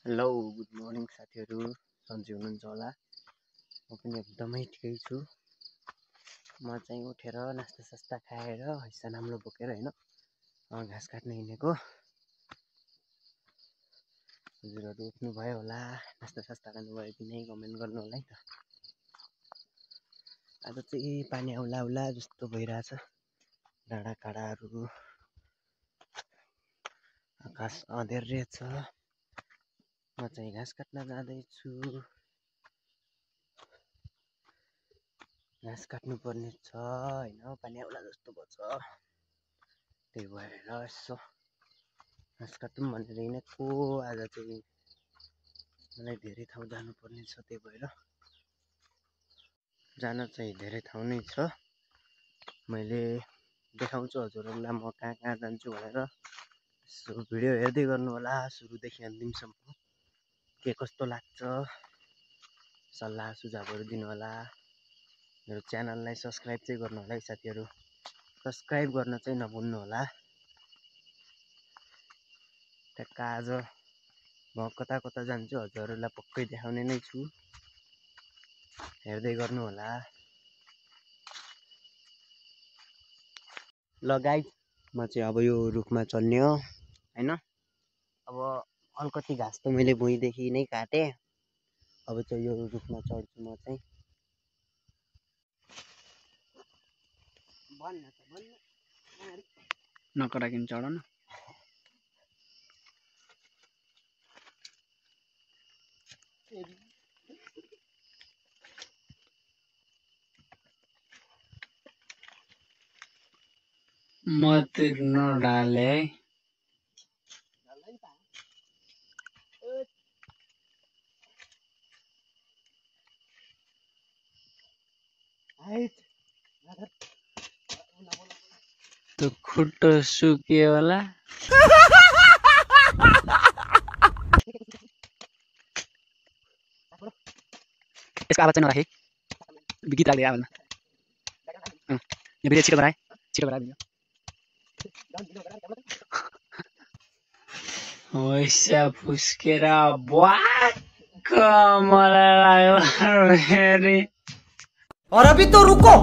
Hello good morning साथीहरू, सन्चै हुनुहुन्छ होला। म पनि एकदमै ठिकै छु। म चाहिँ उठेर नास्ता सास्ता खाएर हैसा नाम्लो बोकेर होइन घाँस काट्न हिँडेको। हजुरहरू उठ्नुभयो होला, नास्ता सास्ता खानुभयो कि नै कमेन्ट गर्नु होला है त। आज चाहिँ पानी आउला आउला जस्तो भइरहेछ। डाँडा काँडाहरू, आकाश अँध्यारे छ। म चाहिँ घाँस काट्न जाँदैछु। घाँस काट्नु पर्ने छ होइन, पानी आउला जस्तो भयो छ। त्यही भएर यसो घाँस काटौँ भनेर हिँडेको। आज चाहिँ मलाई धेरै ठाउँ जानुपर्ने छ, त्यही भएर जान चाहिँ धेरै ठाउँ नै छ। मैले देखाउँछु हजुरहरूलाई म कहाँ कहाँ जान्छु भनेर। यसो भिडियो हेर्दै गर्नु होला सुरुदेखि अन्तिमसम्म। के कस्तो लाग्छ सल्लाह सुझावहरू दिनु होला। मेरो च्यानललाई सब्सक्राइब चाहिँ गर्नु होला है साथीहरू, सब्सक्राइब गर्न चाहिँ नभुल्नु होला। ट्याक्क आज म कता कता जान्छु हजुरहरूलाई पक्कै देखाउने नै छु, हेर्दै गर्नु होला। ल गाइस, म चाहिँ अब यो रुखमा चढ्ने हो होइन। अब अलिकति घाँस त मैले भुइँदेखि नै काटेँ। अब चाहिँ यो रुखमा चढ्छु म चाहिँ। नकराकिन चढ न। मत नडाले है। तो खुट्टो सुक्यो होला। यसको आवाज चाहिँ नराखे, गीत राख्दै आवाजमा। यो भिडियो छिटो गराए, छिटो गराए भिडियो। पैसा फुस्केर वाक्क मलाई लाग्ला फेरि। और अभी तो रुको,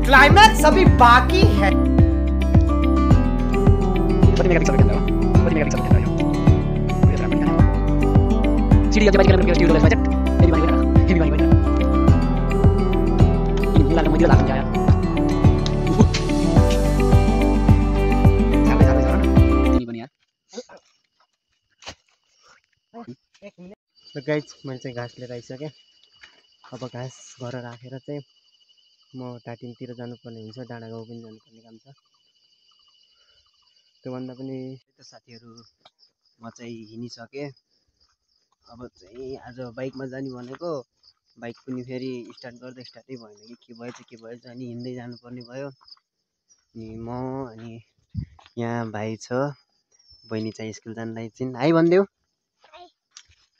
क्लाइमैक्स अभी बाकी है। कति मेगापिक्सल क्यामेरा हो? कति मेगापिक्सल क्यामेरा हो? भिडियो राम्रो निकाल्नु। सिडी जति bike camera studio budget heavy बानी भइरहेको, हेभी बानी भइरहेको। यिनी मुला त मैले लाग्छ यार। झार्दै झार्दै झर न तिमी पनि यार। ल गाइस, मैले चाहिँ घाँस लिएर आइसकेँ। अब घाँस घर राखेर चाहिँ म टाटिङतिर जानुपर्ने हुन्छ, डाँडा गाउँ पनि जानुपर्ने काम छ। त्योभन्दा पनि साथीहरू म चाहिँ हिँडिसकेँ। अब चाहिँ आज बाइकमा जाने भनेको, बाइक पनि फेरि स्टार्ट गर्दा स्टार्टै भएन कि के भएछ अनि हिँड्दै जानुपर्ने भयो। अनि म अनि यहाँ भाइ छ, बहिनी चाहिँ स्कुल जाँदैछिन्। हाई भनिदेऊ,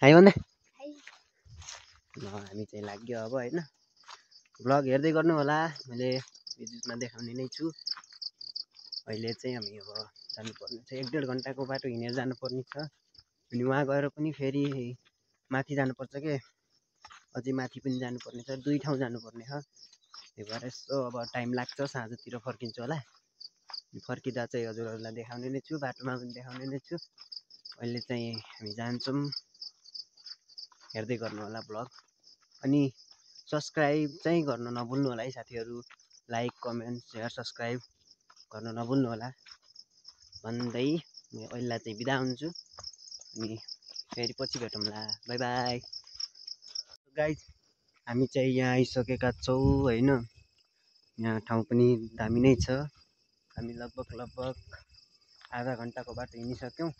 हाई भन्दै। ल हामी चाहिँ लाग्यो अब होइन। भ्लग हेर्दै गर्नु होला, मैले भिडियोमा देखाउने नै छु। अहिले चाहिँ हामी अब जानुपर्ने छ, 1-1.5 घन्टाको बाटो हिँडेर जानुपर्ने छ। अनि वहाँ गएर पनि फेरि माथि जानुपर्छ के, अझै माथि पनि जानुपर्ने छ, 2 ठाउँ जानुपर्ने छ। त्यही भएर यसो अब टाइम लाग्छ, साँझतिर फर्किन्छु होला। फर्किँदा चाहिँ हजुरहरूलाई देखाउने नै छु, बाटोमा पनि देखाउने नै छु। अहिले चाहिँ हामी जान्छौँ, हेर्दै गर्नु होला ब्लग। अनि सब्सक्राइब चाहिँ गर्न नभुल्नु होला है साथीहरू, लाइक कमेन्ट सेयर सब्सक्राइब गर्न नभुल्नु होला भन्दै म अहिले चाहिँ बिदा हुन्छु। अनि फेरि पछि भेटौँला, बाई बाई। गाइस, हामी चाहिँ यहाँ आइसकेका छौँ होइन। यहाँ ठाउँ पनि दामी नै छ। हामी लगभग आधा घन्टाको बाटो हिँडिसक्यौँ।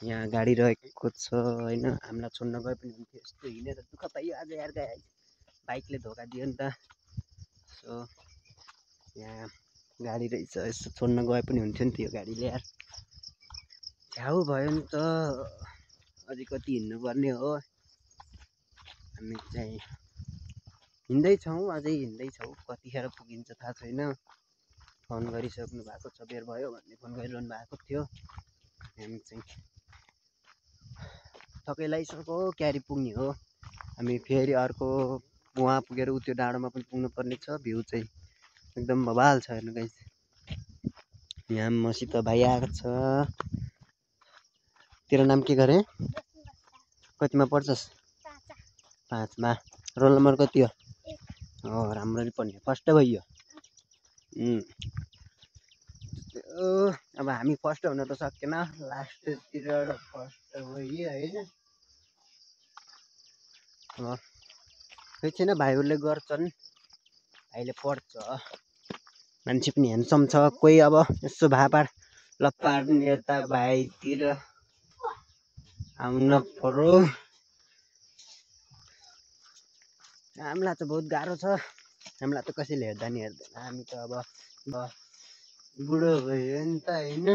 यहाँ गाडी रहेको छ होइन, हामीलाई छोड्न गए पनि हुन्थ्यो। यस्तो हिँडेर दुःख पाइयो आज यार, बाइकले धोका दियो नि त। सो यहाँ गाडी रहेछ, यसो छोड्न गए पनि हुन्थ्यो नि त्यो गाडीले यार। छ्याउ भयो नि त, अझै कति हिँड्नुपर्ने हो। हामी चाहिँ हिँड्दैछौँ, अझै हिँड्दैछौँ। कतिखेर पुगिन्छ थाहा छैन। फोन गरिसक्नु भएको छ, बेर भयो भन्ने फोन गरिरहनु भएको थियो। हामी चाहिँ थकै लगाइसक्यो क्यारी पुग्ने हो हामी फेरि अर्को वहाँ पुगेर उ त्यो डाँडोमा पनि पुग्नु पर्ने छ भ्यू चाहिँ एकदम बवाल छ हेर्नु गाइस यहाँ मसित भाइ आएको छ तेरो नाम के गरे कतिमा पढ्छस् 5 मा रोल नम्बर कति हो राम्ररी पढ्ने फर्स्ट भयो अब हामी फर्स्ट हुन त सकेन लास्टतिर फर्स्ट भयो होइन अब खै छैन भाइहरूले गर्छन् भाइले पढ्छ मान्छे पनि ह्यान्डसम छ कोही अब यसो भापार लप्पार यता भाइतिर आउन पर्यो हामीलाई त बहुत गाह्रो छ हामीलाई त कसैले हेर्दा नि हेर्दैन हामी त अब बुढो भयो नि त होइन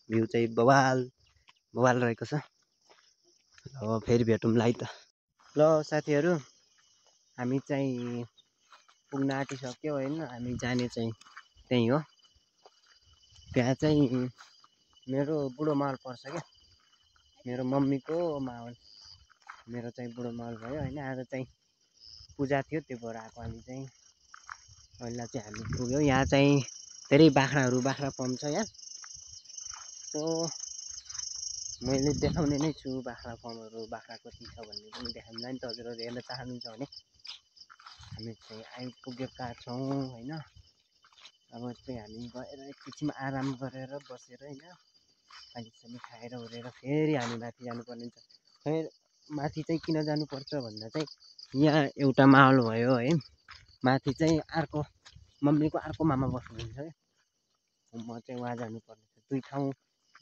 भ्यू चाहिँ बवाल रहेको छ अब फेरि भेटौँला है त ल साथीहरू हामी चाहिँ पुग्न आँटिसक्यो होइन हामी जाने चाहिँ त्यही हो त्यहाँ चाहिँ मेरो बुढो महल पर्छ क्या मेरो मम्मीको महल मेरो चाहिँ बुढो महल भयो होइन आज चाहिँ पूजा थियो त्यो भएर आएको हामी चाहिँ पहिला चाहिँ हामी पुग्यो यहाँ चाहिँ धेरै बाख्रा फार्म छ यहाँ सो मैले देखाउने नै छु बाख्रा फार्महरू बाख्रा कति छ भन्ने पनि देखाउँला नि त हजुरहरू हेर्न चाहनुहुन्छ भने हामी चाहिँ आइपुगेका छौँ होइन अब चाहिँ हामी गएर एकछिन आराम गरेर बसेर होइन पानीसानी खाएर ओरेर फेरि हामी माथि जानुपर्ने हुन्छ फेरि माथि चाहिँ किन जानुपर्छ भन्दा चाहिँ यहाँ एउटा माहौल भयो है माथि चाहिँ अर्को मम्मीको अर्को मामा बस्नुहुन्छ है म चाहिँ उहाँ जानुपर्ने छ 2 ठाउँ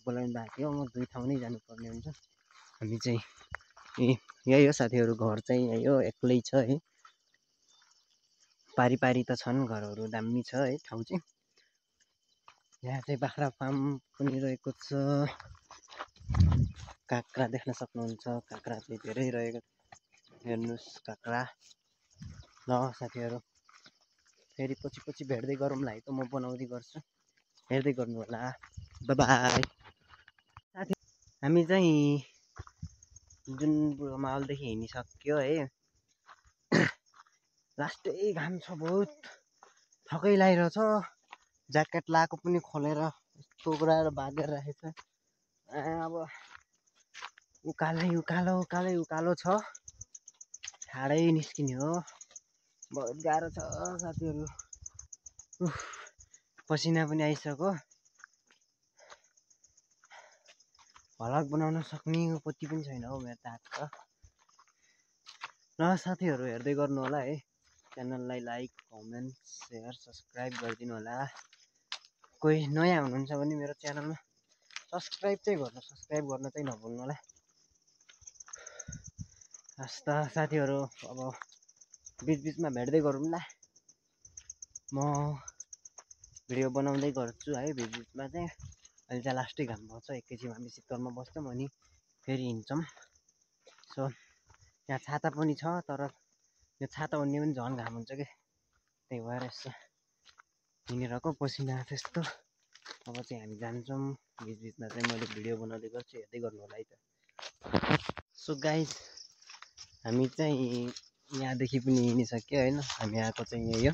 बोलाउनु भएको थियो म 2 ठाउँ नै जानुपर्ने हुन्छ हामी चाहिँ यही हो साथीहरू घर चाहिँ यही हो एक्लै छ है पारी त छन् घरहरू दामी छ है ठाउँ चाहिँ यहाँ चाहिँ बाख्रा फार्म पनि रहेको छ काँक्रा देख्न सक्नुहुन्छ काँक्रा चाहिँ धेरै रहेको हेर्नुहोस् काँक्रा ल साथीहरू फेरि पछि भेट्दै गरौँला है त म बनाउँदै गर्छु हेर्दै गर्नु होला बाई साथी हामी चाहिँ जुन बुढो माहलदेखि हिँडिसक्यो है लास्टै घाम छ बहुत थकै लागिरहेछ ज्याकेट लाएको पनि खोलेर यस्तो कुराएर बाँधेर राखेको छ अब उकालो छ ठाडै निस्किने हो बहुत गाह्रो छ साथीहरू पसिना पनि आइसक्यो भ्लग बनाउन सक्ने उपति पनि छैन हौ मेरो त हातको ल साथीहरू हेर्दै गर्नु होला है च्यानललाई लाइक कमेन्ट सेयर सब्सक्राइब गरिदिनु होला कोही नयाँ हुनुहुन्छ भने मेरो च्यानलमा सब्सक्राइब गर्न चाहिँ नभुल्नु होला हस् त साथीहरू अब बिचमा भेट्दै गरौँला म भिडियो बनाउँदै गर्छु है बिचमा चाहिँ अहिले चाहिँ लास्टै घाम पर्छ एकैछिन हामी शीतलमा बस्छौँ अनि फेरि हिँड्छौँ सो यहाँ छाता पनि छ तर यो छाता ओढ्ने पनि झन् घाम हुन्छ कि त्यही भएर यसो हिँडिरहेको पसिना त्यस्तो अब चाहिँ हामी जान्छौँ बिचमा चाहिँ मैले भिडियो बनाउँदै गर्छु हेर्दै गर्नु होला है त सो गाइस हामी चाहिँ यहाँदेखि पनि हिँडिसक्यो होइन हामी आएको चाहिँ यही हो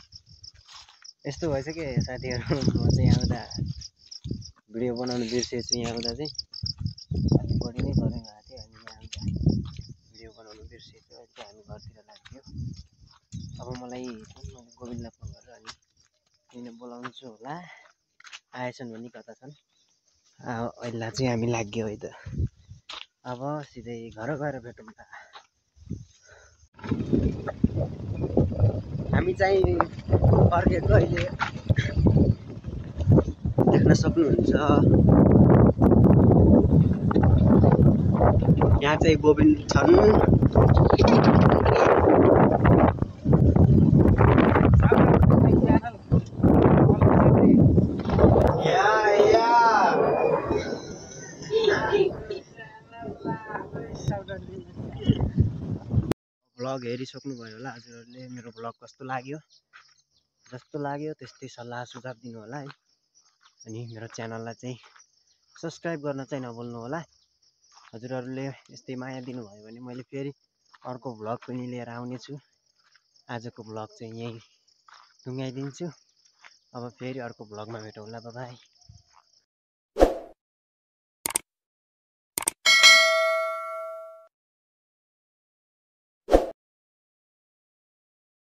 यस्तो भएछ कि साथीहरू म चाहिँ आउँदा भिडियो बनाउनु बिर्सेछु यहाँ आउँदा चाहिँ अलिक बढी नै गरेर गएको थियो अनि यहाँ आउँदा भिडियो बनाउनु बिर्सेछु अहिले चाहिँ हामी घरतिर लाग्यो अब मलाई गोविन्दलाई फोन गरेर अनि किन बोलाउँछु होला आएछन् भने कता छन् अहिले चाहिँ हामी लाग्यो है त अब सिधै घर गएर भेटौँ त हामी चाहिँ फर्केको अहिले देख्न सक्नुहुन्छ यहाँ चाहिँ गोविन्द छन् भ्लग हेरिसक्नुभयो होला हजुरहरूले मेरो भ्लग कस्तो लाग्यो जस्तो लाग्यो त्यस्तै सल्लाह सुझाव दिनु होला है अनि मेरो च्यानललाई चाहिँ सब्सक्राइब गर्न चाहिँ नभुल्नु होला। हजुरहरूले यस्तै माया दिनुभयो भने मैले फेरि अर्को भ्लग पनि लिएर आउनेछु। आजको भ्लग चाहिँ यहीँ टुङ्गाइदिन्छु। अब फेरि अर्को भ्लगमा भेटौँला। Bye bye.